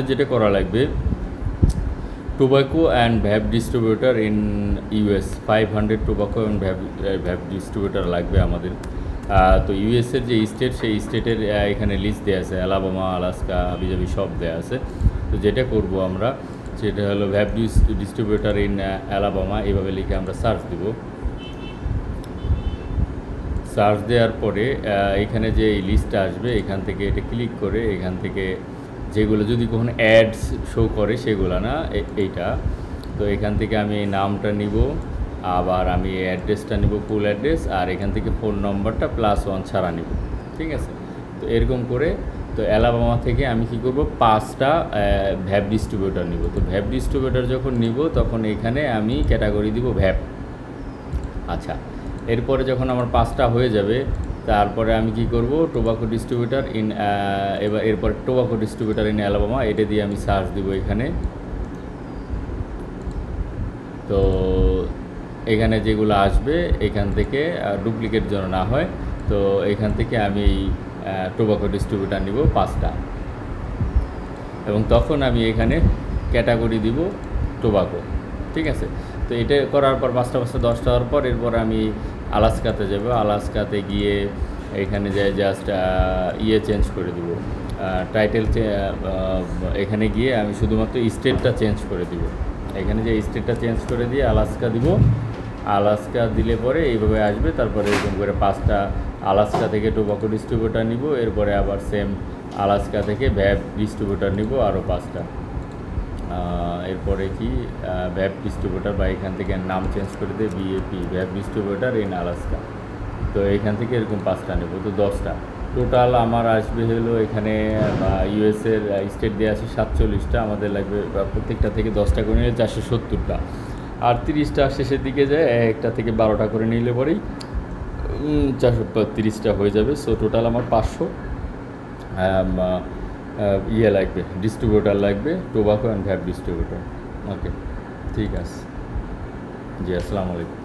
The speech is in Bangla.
যেটা করা লাগবে, tobacco and vape distributor in US 500 tobacco and vape distributor লাগবে আমাদের। তো ইউএসের যে স্টেট, সেই স্টেটের এখানে লিস্ট দেওয়া আছে, অ্যালাবামা, আলাস্কা, হাবিজাবি সব দেওয়া আছে। তো যেটা করব আমরা, সেটা হলো ভ্যাপ ডিস্ট্রিবিউটার ইন অ্যালাবামা, এইভাবে লিখে আমরা সার্চ দিব। সার্চ দেওয়ার পরে এখানে যে এই লিস্টটা আসবে, এখান থেকে এটা ক্লিক করে এখান থেকে যেগুলো যদি কখনো অ্যাডস শো করে সেগুলো না, এইটা। তো এখান থেকে আমি এই নামটা নিব, আবার আমি অ্যাড্রেসটা নিব, ফুল অ্যাড্রেস, আর এখান থেকে ফোন নম্বরটা +1 ছাড়া নিব, ঠিক আছে। তো এরকম করে, তো অ্যালাবামা থেকে আমি কি করব, 5টা ভ্যাপ ডিস্ট্রিবিউটার নিব। তো ভ্যাপ ডিস্ট্রিবিউটার যখন নিব, তখন এখানে আমি ক্যাটাগরি দিব ভ্যাপ। আচ্ছা, এরপরে যখন আমার 5টা হয়ে যাবে, তারপরে আমি কি করব, টোবাকো ডিস্ট্রিবিউটার ইন, এরপর টোবাকো ডিস্ট্রিবিউটার ইন অ্যালাবামা, এটা দিয়ে আমি সার্চ দিব এখানে। তো এখানে যেগুলো আসবে, এখান থেকে ডুপ্লিকেট যেন না হয়, তো এখান থেকে আমি টোবাকো ডিস্ট্রিবিউটার নিব 5টা, এবং তখন আমি এখানে ক্যাটাগরি দিব টোবাকো, ঠিক আছে। তো এটা করার পর 5টা 10টা হওয়ার পর, এরপর আমি আলাস্কাতে যাব। আলাস্কাতে গিয়ে এখানে যাই জাস্ট চেঞ্জ করে দিব, টাইটেল, এখানে গিয়ে আমি শুধুমাত্র স্টেটটা চেঞ্জ করে দিব। এখানে যে স্টেটটা চেঞ্জ করে দিয়ে আলাস্কা দিব। আলাস্কা দিলে পরে এইভাবে আসবে। তারপরে এরকম করে 5টা আলাস্কা থেকে টোবাকো ডিস্ট্রিবিউটার নিব, এরপরে আবার সেম আলাস্কা থেকে ভ্যাপ ডিস্ট্রিবিউটার নিব আরও 5টা। এরপরে কি ভ্যাপ ডিস্ট্রিবিউটার, বা এখান থেকে নাম চেঞ্জ করে দিয়ে বিএপি, ভ্যাপ ডিস্ট্রিবিউটার ইন আলাস্কা। তো এখান থেকে এরকম 5টা নেব, তো 10টা টোটাল আমার আসবে হলো। এখানে ইউএসের স্টেট দিয়ে আছে 47টা, আমাদের লাগবে প্রত্যেকটা থেকে 10টা করে নিলে 470টা, আর 30টা শেষের দিকে যায়, একটা থেকে 12টা করে নিলে পরেই 430টা হয়ে যাবে। সো টোটাল আমার 500 লাগবে, ডিস্ট্রিবিউটার লাগবে, টোবাকো অ্যান্ড ভ্যাপ ডিস্ট্রিবিউটার। ওকে, ঠিক আছে। জি, আসসালামু আলাইকুম।